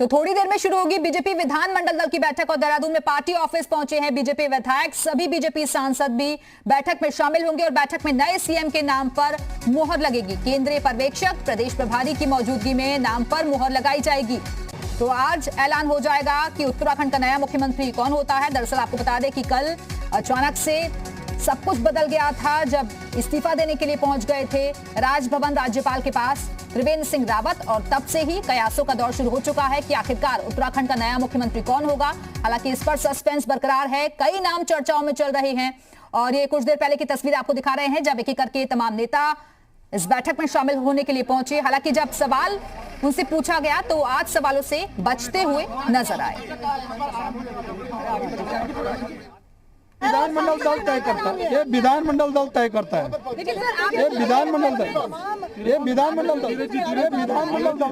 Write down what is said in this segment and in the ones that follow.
तो थोड़ी देर में शुरू होगी बीजेपी विधानमंडल दल की बैठक और देहरादून में पार्टी ऑफिस पहुंचे हैं बीजेपी विधायक। सभी बीजेपी सांसद भी बैठक में शामिल होंगे और बैठक में नए सीएम के नाम पर मुहर लगेगी। केंद्रीय पर्यवेक्षक, प्रदेश प्रभारी की मौजूदगी में नाम पर मुहर लगाई जाएगी। तो आज ऐलान हो जाएगा कि उत्तराखंड का नया मुख्यमंत्री कौन होता है। दरअसल आपको बता दें कि कल अचानक से सब कुछ बदल गया था जब इस्तीफा देने के लिए पहुंच गए थे राजभवन राज्यपाल के पास त्रिवेंद्र सिंह रावत, और तब से ही कयासों का दौर शुरू हो चुका है कि आखिरकार उत्तराखंड का नया मुख्यमंत्री कौन होगा। हालांकि इस पर सस्पेंस बरकरार है, कई नाम चर्चाओं में चल रहे हैं और ये कुछ देर पहले की तस्वीर आपको दिखा रहे हैं जब एक एक करके तमाम नेता इस बैठक में शामिल होने के लिए पहुंचे। हालांकि जब सवाल उनसे पूछा गया तो आज सवालों से बचते हुए नजर आए। विधानमंडल दल तय करता है, ये विधानमंडल दल तय करता है। ये विधानमंडल दल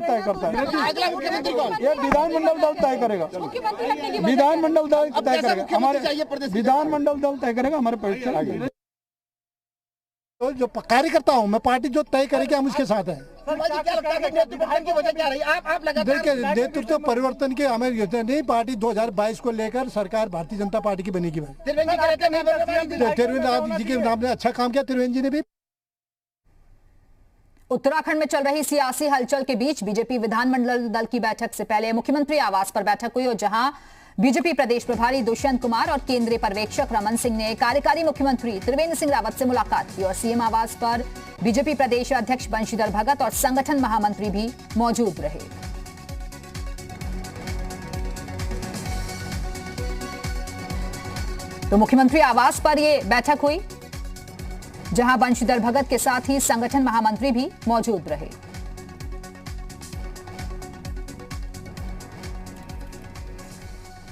तय करता है। ये विधानमंडल दल तय करेगा। विधानमंडल दल तय करेगा, हमारे विधानमंडल दल तय करेगा हमारे परिचय। तो जो कार्यकर्ता हूँ मैं, पार्टी जो तय करेगी हम उसके साथ हैं। देखिए, नेतृत्व परिवर्तन के हमें नहीं, पार्टी 2022 को लेकर सरकार भारतीय जनता पार्टी की बनेगी। त्रिवेंद्र जी के नाम ने अच्छा काम किया, त्रिवेंद्र जी ने भी। उत्तराखंड में चल रही सियासी हलचल के बीच बीजेपी विधानमंडल दल की बैठक से पहले मुख्यमंत्री आवास पर बैठक हुई और जहां बीजेपी प्रदेश प्रभारी दुष्यंत कुमार और केंद्रीय पर्यवेक्षक रमन सिंह ने कार्यकारी मुख्यमंत्री त्रिवेंद्र सिंह रावत से मुलाकात की और सीएम आवास पर बीजेपी प्रदेश अध्यक्ष बंशीधर भगत और संगठन महामंत्री भी मौजूद रहे। तो मुख्यमंत्री आवास पर यह बैठक हुई जहां बंशीधर भगत के साथ ही संगठन महामंत्री भी मौजूद रहे।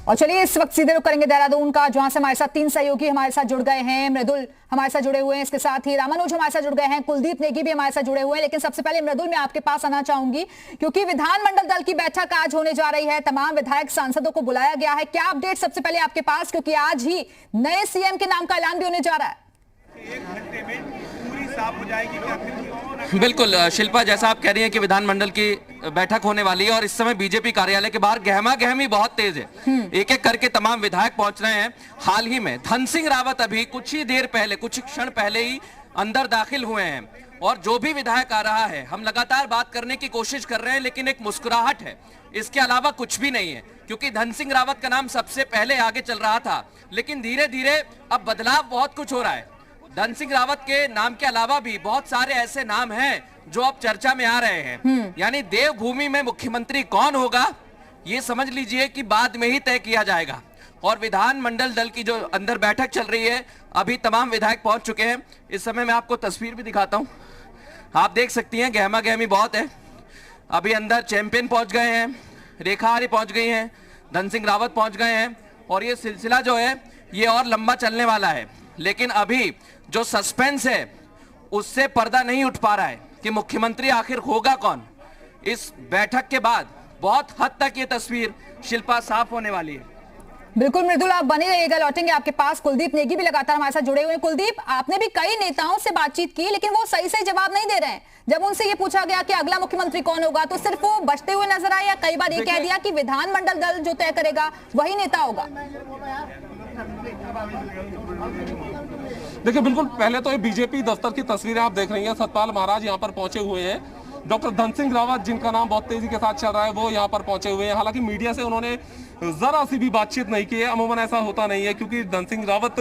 और चलिए इस वक्त सीधे रुख करेंगे देहरादून का, जहां से हमारे साथ 3 सहयोगी हमारे साथ जुड़ गए हैं। मृदुल हमारे साथ जुड़े हुए हैं, इसके साथ ही रामानुज हमारे साथ जुड़ गए हैं, कुलदीप नेगी भी हमारे साथ जुड़े हुए हैं। लेकिन सबसे पहले मृदुल मैं आपके पास आना चाहूंगी क्योंकि विधानमंडल दल की बैठक आज होने जा रही है, तमाम विधायक सांसदों को बुलाया गया है। क्या अपडेट सबसे पहले आपके पास, क्योंकि आज ही नए सीएम के नाम का ऐलान भी होने जा रहा है। 1 घंटे में पूरी साफ हो जाएगी। बिल्कुल शिल्पा, जैसा आप कह रही हैं कि विधानमंडल की बैठक होने वाली है और इस समय बीजेपी कार्यालय के बाहर गहमा गहमी बहुत तेज है। एक एक करके तमाम विधायक पहुंच रहे हैं। हाल ही में धन सिंह रावत अभी कुछ ही देर पहले, कुछ क्षण पहले ही अंदर दाखिल हुए हैं और जो भी विधायक आ रहा है हम लगातार बात करने की कोशिश कर रहे हैं लेकिन एक मुस्कुराहट है, इसके अलावा कुछ भी नहीं है। क्योंकि धन सिंह रावत का नाम सबसे पहले आगे चल रहा था लेकिन धीरे धीरे अब बदलाव बहुत कुछ हो रहा है। धन सिंह रावत के नाम के अलावा भी बहुत सारे ऐसे नाम हैं जो अब चर्चा में आ रहे हैं। यानी देवभूमि में मुख्यमंत्री कौन होगा ये समझ लीजिए कि बाद में ही तय किया जाएगा। और विधानमंडल दल की जो अंदर बैठक चल रही है, अभी तमाम विधायक पहुंच चुके हैं। इस समय मैं आपको तस्वीर भी दिखाता हूं, आप देख सकती हैं गहमा गहमी बहुत है। अभी अंदर चैंपियन पहुंच गए हैं, रेखा आर्य पहुंच गई हैं, धन सिंह रावत पहुंच गए हैं और ये सिलसिला जो है ये और लंबा चलने वाला है। लेकिन अभी जो सस्पेंस है उससे पर्दा नहीं उठ पा रहा है कि मुख्यमंत्री आखिर होगा कौन। इस बैठक के बाद बहुत हद तक ये तस्वीर शिल्पा साफ होने वाली है। बिल्कुल मृदुल, आप बने रहिएगा, लौटेंगे आपके पास। कुलदीप नेगी भी लगातार हमारे साथ जुड़े हुए हैं। कुलदीप, आपने भी कई नेताओं से बातचीत की लेकिन वो सही से जवाब नहीं दे रहे हैं। जब उनसे ये पूछा गया कि अगला मुख्यमंत्री कौन होगा तो सिर्फ वो बचते हुए नजर आए या कई बार ये कह दिया कि विधानमंडल दल जो तय करेगा वही नेता होगा। देखिए, बिल्कुल पहले तो ये बीजेपी दफ्तर की तस्वीरें आप देख रही हैं। सतपाल महाराज यहाँ पर पहुंचे हुए हैं। डॉक्टर धन सिंह रावत जिनका नाम बहुत तेजी के साथ चल रहा है वो यहाँ पर पहुंचे हुए हैं। हालांकि मीडिया से उन्होंने जरा सी भी बातचीत नहीं की है। अमूमन ऐसा होता नहीं है क्योंकि धन सिंह रावत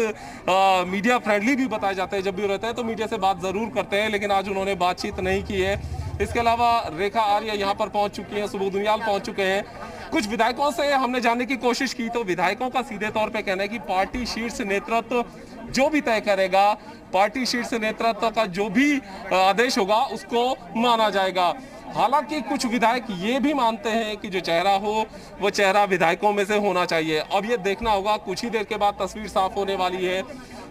मीडिया फ्रेंडली भी बताए जाते हैं। जब भी रहते हैं तो मीडिया से बात जरूर करते हैं लेकिन आज उन्होंने बातचीत नहीं की है। इसके अलावा रेखा आर्य यहाँ पर पहुंच चुकी है, सुबोध उनियाल पहुंच चुके हैं। कुछ विधायकों से हमने जानने की कोशिश की तो विधायकों का सीधे तौर पे कहना है कि पार्टी शीर्ष नेतृत्व जो भी तय करेगा, पार्टी शीर्ष नेतृत्व का जो भी आदेश होगा उसको माना जाएगा। हालांकि कुछ विधायक ये भी मानते हैं कि जो चेहरा हो वो चेहरा विधायकों में से होना चाहिए। अब ये देखना होगा, कुछ ही देर के बाद तस्वीर साफ होने वाली है।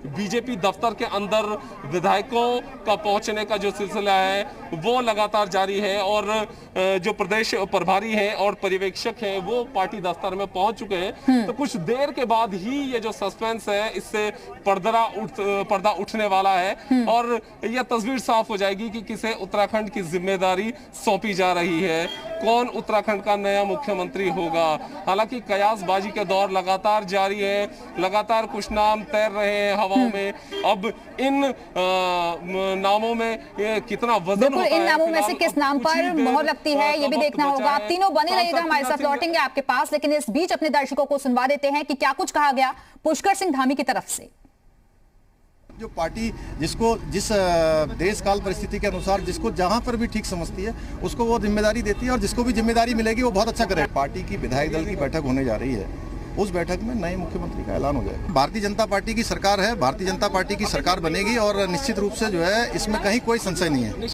बीजेपी दफ्तर के अंदर विधायकों का पहुंचने का जो सिलसिला है वो लगातार जारी है और जो प्रदेश प्रभारी हैं और पर्यवेक्षक हैं वो पार्टी दफ्तर में पहुंच चुके हैं। तो कुछ देर के बाद ही ये जो सस्पेंस है इससे पर्दा उठने वाला है और यह तस्वीर साफ हो जाएगी कि किसे उत्तराखंड की जिम्मेदारी सौंपी जा रही है, कौन उत्तराखंड का नया मुख्यमंत्री होगा। हालांकि कयासबाजी के दौर लगातार जारी है, लगातार कुछ नाम तैर रहे हैं हवाओं में। अब इन नामों में कितना वजन होता है, इन नामों में से किस नाम पर मोहर लगती है ये भी देखना होगा। आप तीनों बने रहिएगा, हमारे साथ लौटेंगे आपके पास, लेकिन इस बीच अपने दर्शकों को सुनवा देते हैं कि क्या कुछ कहा गया पुष्कर सिंह धामी की तरफ से। जो पार्टी जिसको जिस देश काल परिस्थिति के अनुसार जिसको जहां पर भी ठीक समझती है उसको वो जिम्मेदारी देती है और जिसको भी जिम्मेदारी मिलेगी वो बहुत अच्छा करे। पार्टी की विधायक दल की बैठक होने जा रही है, उस बैठक में नए मुख्यमंत्री का ऐलान हो जाएगा। भारतीय जनता पार्टी की सरकार है, भारतीय जनता पार्टी की सरकार बनेगी और निश्चित रूप से जो है इसमें कहीं कोई संशय नहीं है।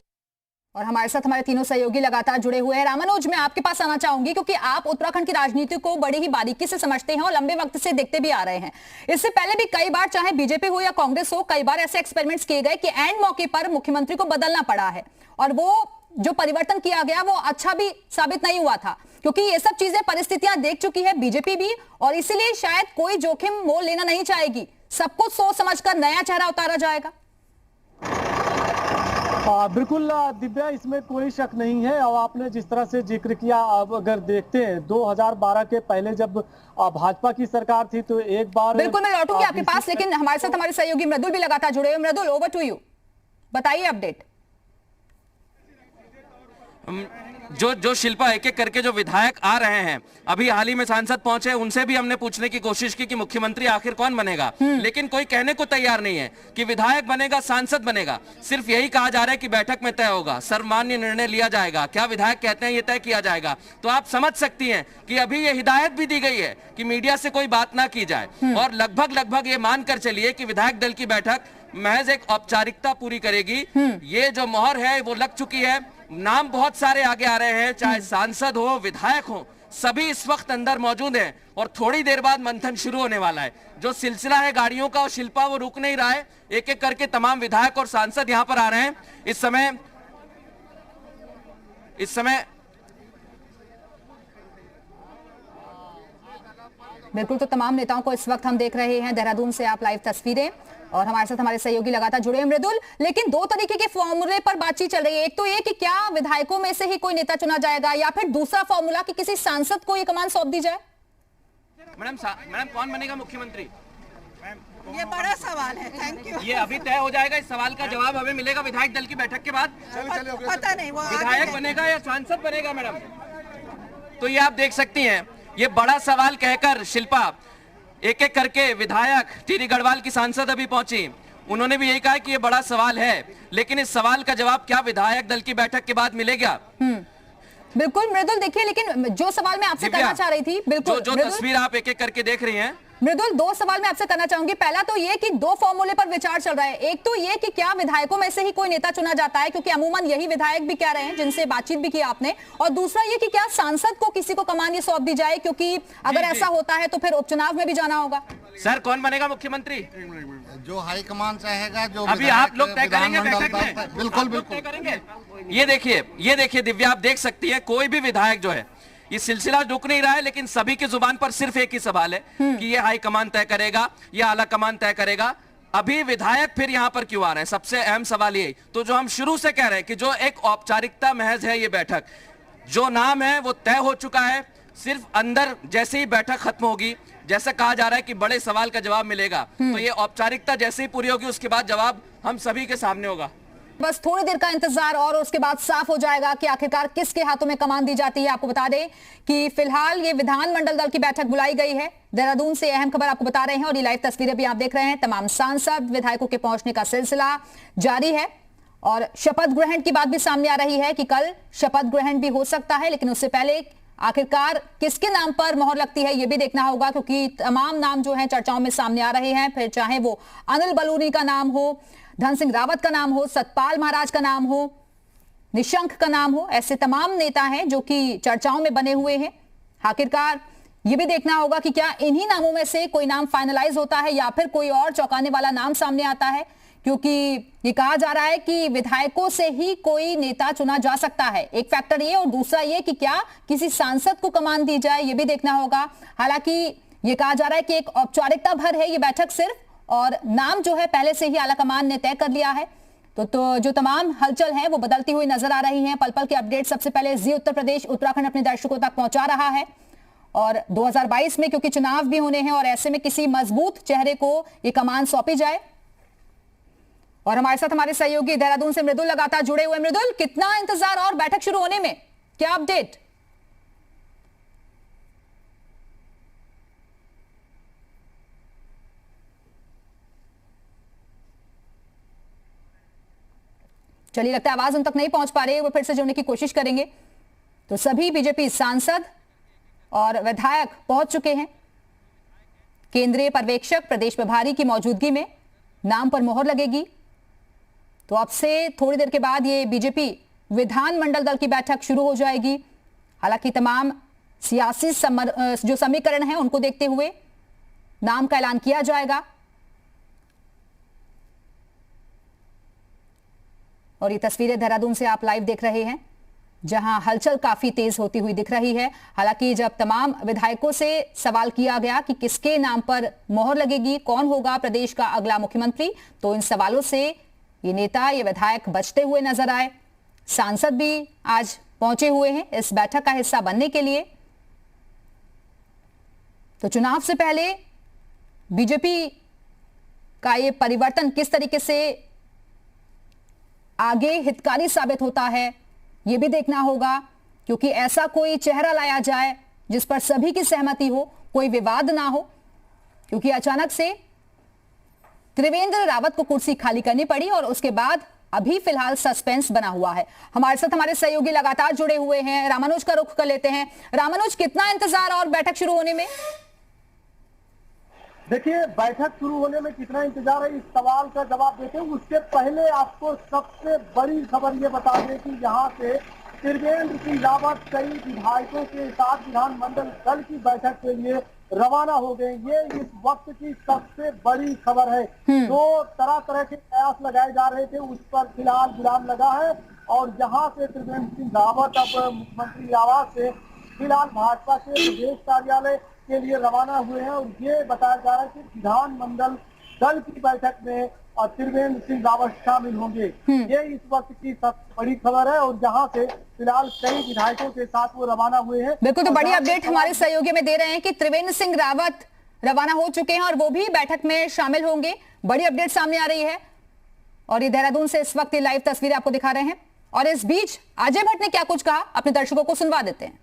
और हमारे साथ हमारे तीनों सहयोगी लगातार जुड़े हुए हैं। रामानुज, मैं आपके पास आना चाहूंगी क्योंकि आप उत्तराखंड की राजनीति को बड़ी ही बारीकी से समझते हैं और लंबे वक्त से देखते भी आ रहे हैं। इससे पहले भी कई बार, चाहे बीजेपी हो या कांग्रेस हो, कई बार ऐसे एक्सपेरिमेंट्स किए गए कि एंड मौके पर मुख्यमंत्री को बदलना पड़ा है और वो जो परिवर्तन किया गया वो अच्छा भी साबित नहीं हुआ था, क्योंकि ये सब चीजें परिस्थितियां देख चुकी है बीजेपी भी, और इसीलिए शायद कोई जोखिम मोल लेना नहीं चाहेगी। सब कुछ सोच समझकर नया चेहरा उतारा जाएगा। बिल्कुल दिव्या, इसमें कोई शक नहीं है। और आपने जिस तरह से जिक्र किया, अब अगर देखते हैं 2012 के पहले जब भाजपा की सरकार थी तो एक बार बिल्कुल मैं लौटूंगी आपके पास, लेकिन हमारे साथ हमारे सहयोगी मृदुल भी लगातार जुड़े हुए। मृदुल, ओवर टू यू, बताइए अपडेट। जो शिल्पा एक एक करके जो विधायक आ रहे हैं, अभी हाल ही में सांसद पहुंचे, उनसे भी हमने पूछने की कोशिश की कि मुख्यमंत्री आखिर कौन बनेगा, लेकिन कोई कहने को तैयार नहीं है कि विधायक बनेगा, सांसद बनेगा। सिर्फ यही कहा जा रहा है कि बैठक में तय होगा, सर्वमान्य निर्णय लिया जाएगा। क्या विधायक कहते हैं ये तय किया जाएगा। तो आप समझ सकती हैं कि अभी ये हिदायत भी दी गई है कि मीडिया से कोई बात ना की जाए और लगभग ये मानकर चलिए कि विधायक दल की बैठक महज एक औपचारिकता पूरी करेगी। ये जो मोहर है वो लग चुकी है, नाम बहुत सारे आगे आ रहे हैं, चाहे सांसद हो, विधायक हो, सभी इस वक्त अंदर मौजूद हैं और थोड़ी देर बाद मंथन शुरू होने वाला है। जो सिलसिला है गाड़ियों का और शिल्पा वो रुक नहीं रहा है, एक एक करके तमाम विधायक और सांसद यहां पर आ रहे हैं। इस समय बिल्कुल, तो तमाम नेताओं को इस वक्त हम देख रहे हैं देहरादून से आप लाइव तस्वीरें, और हमारे साथ हमारे सहयोगी लगातार जुड़े हैं। मृदुल, लेकिन दो तरीके के फॉर्मूले पर बातचीत चल रही है। एक तो ये कि क्या विधायकों में से ही कोई नेता चुना जाएगा, या फिर दूसरा फॉर्मूला कि किसी सांसद को ये कमान सौंप दी जाए। मैडम कौन बनेगा मुख्यमंत्री, ये बड़ा सवाल है। Thank you. ये अभी तय हो जाएगा। इस सवाल का जवाब हमें मिलेगा विधायक दल की बैठक के बाद। पता नहीं वो विधायक बनेगा या सांसद बनेगा मैडम। तो ये आप देख सकती हैं, ये बड़ा सवाल कहकर शिल्पा एक एक करके विधायक टिहरी गढ़वाल की सांसद अभी पहुंची, उन्होंने भी यही कहा कि ये बड़ा सवाल है, लेकिन इस सवाल का जवाब क्या विधायक दल की बैठक के बाद मिलेगा। बिल्कुल मृदुल, देखिए, लेकिन जो सवाल मैं आपसे करना चाह रही थी, बिल्कुल जो तस्वीर आप एक एक करके देख रही हैं, मृदुल, दो सवाल मैं आपसे करना चाहूंगी। पहला तो ये कि दो फॉर्मूले पर विचार चल रहा है। एक तो ये कि क्या विधायकों में से ही कोई नेता चुना जाता है, क्योंकि अमूमन यही विधायक भी कह रहे हैं जिनसे बातचीत भी की आपने, और दूसरा ये कि क्या सांसद को किसी को कमान ये सौंप दी जाए, क्योंकि अगर ऐसा होता है तो फिर उपचुनाव में भी जाना होगा। सर कौन बनेगा मुख्यमंत्री, जो हाईकमान चाहेगा, जो अभी आप लोग तय करेंगे बैठक में। बिल्कुल तय करेंगे। ये देखिए दिव्या, आप देख सकती है कोई भी विधायक जो है, ये सिलसिला रुक नहीं रहा है, लेकिन सभी की जुबान पर सिर्फ एक ही सवाल है कि ये हाई कमान तय करेगा या आला कमान तय करेगा। अभी विधायक फिर यहां पर क्यों आ रहे हैं, सबसे अहम सवाल ये। तो जो हम शुरू से कह रहे हैं कि जो एक औपचारिकता महज है ये बैठक, जो नाम है वो तय हो चुका है, सिर्फ अंदर जैसे ही बैठक खत्म होगी, जैसा कहा जा रहा है कि बड़े सवाल का जवाब मिलेगा, तो ये औपचारिकता जैसे ही पूरी होगी उसके बाद जवाब हम सभी के सामने होगा। बस थोड़ी देर का इंतजार और उसके बाद साफ हो जाएगा कि आखिरकार किसके हाथों में कमान दी जाती है। आपको बता दें कि फिलहाल ये विधानमंडल दल की बैठक बुलाई गई है। देहरादून से अहम खबर आपको बता रहे हैं और ये लाइव तस्वीरें भी आप देख रहे हैं। तमाम सांसद विधायकों के पहुंचने का सिलसिला जारी है और शपथ ग्रहण की बात भी सामने आ रही है कि कल शपथ ग्रहण भी हो सकता है, लेकिन उससे पहले आखिरकार किसके नाम पर मोहर लगती है ये भी देखना होगा, क्योंकि तमाम नाम जो है चर्चाओं में सामने आ रहे हैं। फिर चाहे वो अनिल बलूनी का नाम हो, धन सिंह रावत का नाम हो, सतपाल महाराज का नाम हो, निशंक का नाम हो, ऐसे तमाम नेता हैं जो कि चर्चाओं में बने हुए हैं। आखिरकार ये भी देखना होगा कि क्या इन्हीं नामों में से कोई नाम फाइनलाइज होता है या फिर कोई और चौंकाने वाला नाम सामने आता है, क्योंकि ये कहा जा रहा है कि विधायकों से ही कोई नेता चुना जा सकता है। एक फैक्टर ये और दूसरा ये कि क्या किसी सांसद को कमान दी जाए, ये भी देखना होगा। हालांकि ये कहा जा रहा है कि एक औपचारिकता भर है ये बैठक सिर्फ, और नाम जो है पहले से ही आलाकमान ने तय कर लिया है। तो जो तमाम हलचल है वो बदलती हुई नजर आ रही है। पल पल के अपडेट सबसे पहले जी उत्तर प्रदेश उत्तराखंड अपने दर्शकों तक पहुंचा रहा है। और 2022 में क्योंकि चुनाव भी होने हैं और ऐसे में किसी मजबूत चेहरे को ये कमान सौंपी जाए। और हमारे साथ हमारे सहयोगी देहरादून से मृदुल लगातार जुड़े हुए। मृदुल, कितना इंतजार और बैठक शुरू होने में, क्या अपडेट? चलिए, लगता है आवाज उन तक नहीं पहुंच पा रही, वो फिर से जुड़ने की कोशिश करेंगे। तो सभी बीजेपी सांसद और विधायक पहुंच चुके हैं। केंद्रीय पर्यवेक्षक प्रदेश प्रभारी की मौजूदगी में नाम पर मोहर लगेगी। तो अब से थोड़ी देर के बाद ये बीजेपी विधानमंडल दल की बैठक शुरू हो जाएगी। हालांकि तमाम सियासी जो समीकरण हैं उनको देखते हुए नाम का ऐलान किया जाएगा। और ये तस्वीरें देहरादून से आप लाइव देख रहे हैं, जहां हलचल काफी तेज होती हुई दिख रही है। हालांकि जब तमाम विधायकों से सवाल किया गया कि किसके नाम पर मोहर लगेगी, कौन होगा प्रदेश का अगला मुख्यमंत्री, तो इन सवालों से ये नेता, ये विधायक बचते हुए नजर आए। सांसद भी आज पहुंचे हुए हैं इस बैठक का हिस्सा बनने के लिए। तो चुनाव से पहले बीजेपी का ये परिवर्तन किस तरीके से आगे हितकारी साबित होता है, यह भी देखना होगा, क्योंकि ऐसा कोई चेहरा लाया जाए जिस पर सभी की सहमति हो, कोई विवाद ना हो। क्योंकि अचानक से त्रिवेंद्र रावत को कुर्सी खाली करनी पड़ी और उसके बाद अभी फिलहाल सस्पेंस बना हुआ है। हमारे साथ हमारे सहयोगी लगातार जुड़े हुए हैं। रामानुज का रुख कर लेते हैं। रामानुज, कितना इंतजार और बैठक शुरू होने में? देखिए, बैठक शुरू होने में कितना इंतजार है, इस सवाल का जवाब देते हैं उससे पहले आपको सबसे बड़ी खबर ये बता दें कि यहाँ से त्रिवेंद्र सिंह रावत कई विधायकों के साथ विधानमंडल दल की बैठक के लिए रवाना हो गए। ये इस वक्त की सबसे बड़ी खबर है। जो तरह तरह के प्रयास लगाए जा रहे थे उस पर फिलहाल विराम लगा है और यहाँ से त्रिवेंद्र सिंह रावत अब मुख्यमंत्री आवास से फिलहाल भाजपा के प्रदेश कार्यालय के लिए रवाना हुए हैं। और ये बताया जा रहा है कि विधानमंडल दल की बैठक में त्रिवेंद्र सिंह रावत शामिल होंगे। ये इस वक्त की सबसे बड़ी खबर है और जहां से फिलहाल कई विधायकों के साथ वो रवाना हुए हैं। बिल्कुल, तो बड़ी अपडेट हमारे सहयोगी में दे रहे हैं कि त्रिवेंद्र सिंह रावत रवाना हो चुके हैं और वो भी बैठक में शामिल होंगे। बड़ी अपडेट सामने आ रही है और ये देहरादून से इस वक्त लाइव तस्वीरें आपको दिखा रहे हैं। और इस बीच अजय भट्ट ने क्या कुछ कहा, अपने दर्शकों को सुनवा देते हैं।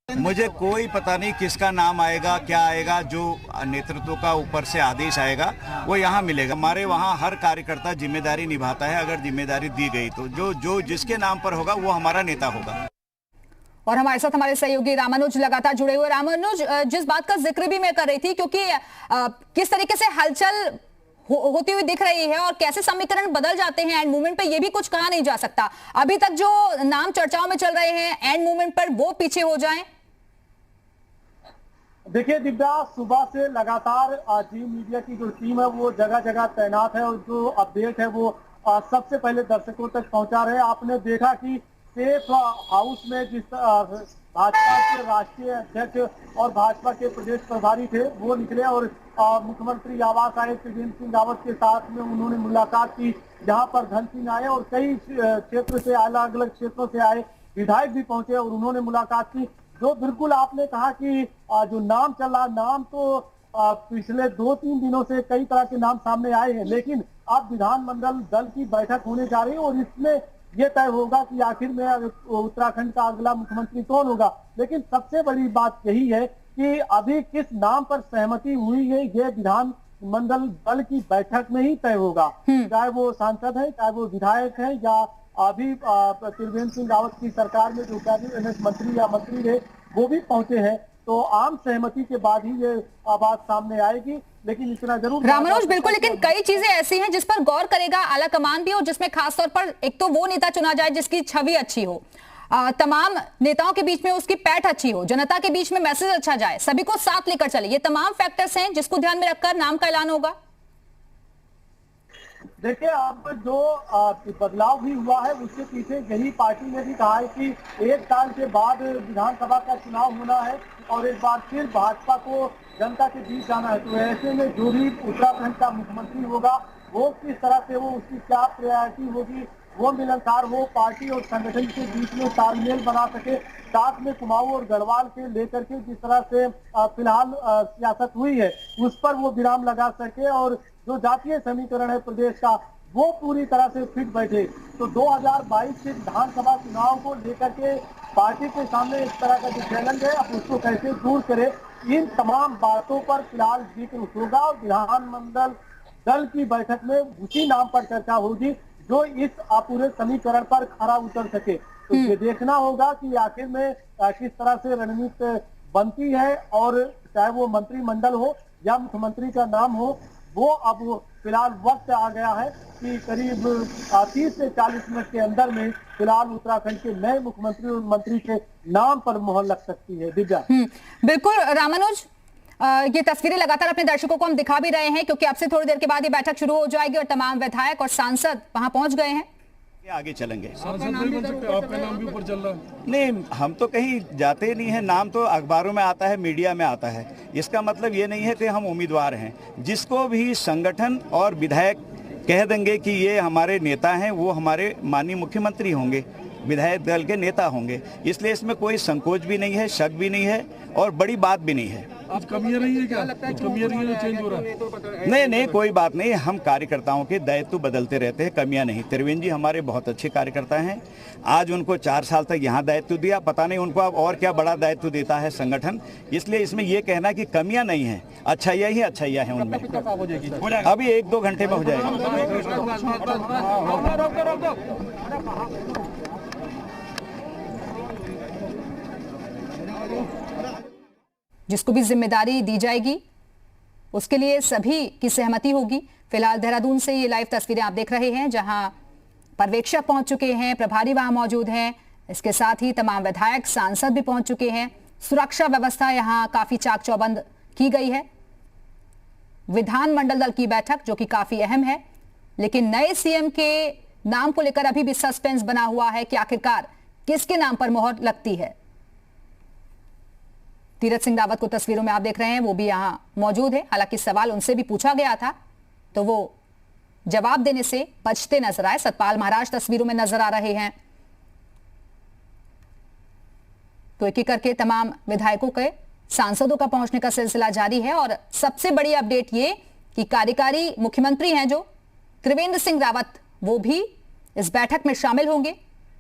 मुझे कोई पता नहीं किसका नाम आएगा, क्या आएगा, जो नेतृत्व का ऊपर से आदेश आएगा वो यहाँ मिलेगा। हमारे वहाँ हर कार्यकर्ता जिम्मेदारी निभाता है, अगर जिम्मेदारी दी गई तो जो जिसके नाम पर होगा वो हमारा नेता होगा। और हमारे साथ हमारे सहयोगी रामानुज लगातार जुड़े हुए। रामानुज, जिस बात का जिक्र भी मैं कर रही थी, क्योंकि किस तरीके से हलचल होती हुई दिख रही है और कैसे समीकरण बदल जाते हैं एंड मूवमेंट पे, ये भी कुछ कहा नहीं जा सकता। अभी तक जो नाम चर्चाओं में चल रहे हैं एंड मूवमेंट पर, वो पीछे हो जाएं। देखिए दिव्या, सुबह से लगातार जी मीडिया की जो टीम है वो जगह जगह तैनात है और जो अपडेट है वो सबसे पहले दर्शकों तक पहुंचा रहे हैं। आपने देखा कि सेफ हाउस में जिस भाजपा के राष्ट्रीय अध्यक्ष और भाजपा के प्रदेश प्रभारी थे वो निकले और मुख्यमंत्री आवास आए त्रिवेंद्र सिंह रावत के साथ में उन्होंने मुलाकात की, जहां पर धन सिंह आए और कई क्षेत्र से, अलग अलग क्षेत्रों से आए विधायक भी पहुंचे और उन्होंने मुलाकात की। जो बिल्कुल आपने कहा कि जो नाम चल रहा, नाम तो पिछले 2-3 दिनों से कई तरह के नाम सामने आए हैं, लेकिन अब विधानमंडल दल की बैठक होने जा रही है और इसमें यह तय होगा कि आखिर में उत्तराखंड का अगला मुख्यमंत्री कौन होगा। लेकिन सबसे बड़ी बात यही है कि अभी किस नाम पर सहमति हुई है ये विधानमंडल दल की बैठक में ही तय होगा। चाहे वो सांसद है, चाहे वो विधायक है, या अभी त्रिवेंद्र सिंह रावत की सरकार में जो कैबिनेट मंत्री या मंत्री रहे वो भी पहुंचे हैं, तो आम सहमति के बाद ही ये बात सामने आएगी। लेकिन इतना जरूर रामानुज, बिल्कुल, लेकिन कई चीजें ऐसी हैं जिस पर गौर करेगा आला कमान भी और जिसमें खासतौर पर एक तो वो नेता चुना जाए जिसकी छवि अच्छी हो। तमाम नेताओं के बीच में उसकी पैठ अच्छी हो, जनता के बीच में मैसेज अच्छा जाए, सभी को साथ लेकर चले, ये तमाम फैक्टर्स हैं जिसको ध्यान में रखकर नाम का ऐलान होगा। देखिए, अब जो बदलाव भी हुआ है उसके पीछे यही पार्टी ने भी कहा है कि 1 साल के बाद विधानसभा का चुनाव होना है और एक बार फिर भाजपा को जनता के बीच जाना है। तो ऐसे में जो भी उत्तराखंड का मुख्यमंत्री होगा वो किस तरह से, वो उसकी क्या प्रायोरिटी होगी, वो मिलनसार हो, पार्टी और संगठन के बीच में तालमेल बना सके, साथ में कुमाऊं और गढ़वाल के लेकर के जिस तरह से फिलहाल सियासत हुई है उस पर वो विराम लगा सके और जो जातीय समीकरण है प्रदेश का वो पूरी तरह से फिट बैठे। तो 2022 के विधानसभा चुनाव को लेकर के पार्टी के सामने इस तरह का जो चैलेंज है अब उसको कैसे दूर करे, इन तमाम बातों पर फिलहाल जिक्र होगा और विधानमंडल दल की बैठक में उसी नाम पर चर्चा होगी जो इस पूरे समीकरण पर खरा उतर सके। तो ये देखना होगा कि आखिर में किस तरह से रणनीति बनती है और चाहे वो मंत्रिमंडल हो या मुख्यमंत्री का नाम हो, वो अब फिलहाल वक्त आ गया है कि करीब 30 से 40 मिनट के अंदर में फिलहाल उत्तराखंड के नए मुख्यमंत्री और मंत्री के नाम पर मोहर लग सकती है। दिव्या, बिल्कुल रामानुज, ये तस्वीरें लगातार अपने दर्शकों को हम दिखा भी रहे हैं क्योंकि अब से थोड़ी देर के बाद ये बैठक शुरू हो जाएगी और तमाम विधायक और सांसद वहां पहुंच गए हैं। आगे चलेंगे। आपका नाम भी ऊपर चल रहा है। नहीं, हम तो कहीं जाते नहीं है, नाम तो अखबारों में आता है, मीडिया में आता है। इसका मतलब ये नहीं है कि हम उम्मीदवार हैं। जिसको भी संगठन और विधायक कह देंगे कि ये हमारे नेता हैं, वो हमारे माननीय मुख्यमंत्री होंगे, विधायक दल के नेता होंगे। इसलिए इसमें कोई संकोच भी नहीं है, शक भी नहीं है और बड़ी बात भी नहीं है। आज कमियां नहीं है क्या? कमियां नहीं है, चेंज हो रहा है? नहीं, कोई बात नहीं। हम कार्यकर्ताओं के दायित्व बदलते रहते हैं, कमियां नहीं। त्रिवेंद्र जी हमारे बहुत अच्छे कार्यकर्ता हैं। आज उनको 4 साल तक यहाँ दायित्व दिया, पता नहीं उनको अब और क्या बड़ा दायित्व देता है संगठन। इसलिए इसमें ये कहना कि कमियां नहीं है, अच्छाइयाँ ही अच्छाइयाँ हैं उनमें। अभी 1-2 घंटे में हो जाएगा। जिसको भी जिम्मेदारी दी जाएगी उसके लिए सभी की सहमति होगी। फिलहाल देहरादून से ये लाइव तस्वीरें आप देख रहे हैं जहां पर्यवेक्षक पहुंच चुके हैं, प्रभारी वहां मौजूद हैं, इसके साथ ही तमाम विधायक सांसद भी पहुंच चुके हैं। सुरक्षा व्यवस्था यहां काफी चाक चौबंद की गई है। विधानमंडल दल की बैठक जो कि काफी अहम है, लेकिन नए सीएम के नाम को लेकर अभी भी सस्पेंस बना हुआ है कि आखिरकार किसके नाम पर मोहर लगती है। तीरथ सिंह रावत को तस्वीरों में आप देख रहे हैं, वो भी यहां मौजूद है। हालांकि सवाल उनसे भी पूछा गया था तो वो जवाब देने से बचते नजर आए। सतपाल महाराज तस्वीरों में नजर आ रहे हैं। तो एक एक करके तमाम विधायकों के, सांसदों का पहुंचने का सिलसिला जारी है और सबसे बड़ी अपडेट ये कि कार्यकारी मुख्यमंत्री हैं जो त्रिवेंद्र सिंह रावत, वो भी इस बैठक में शामिल होंगे।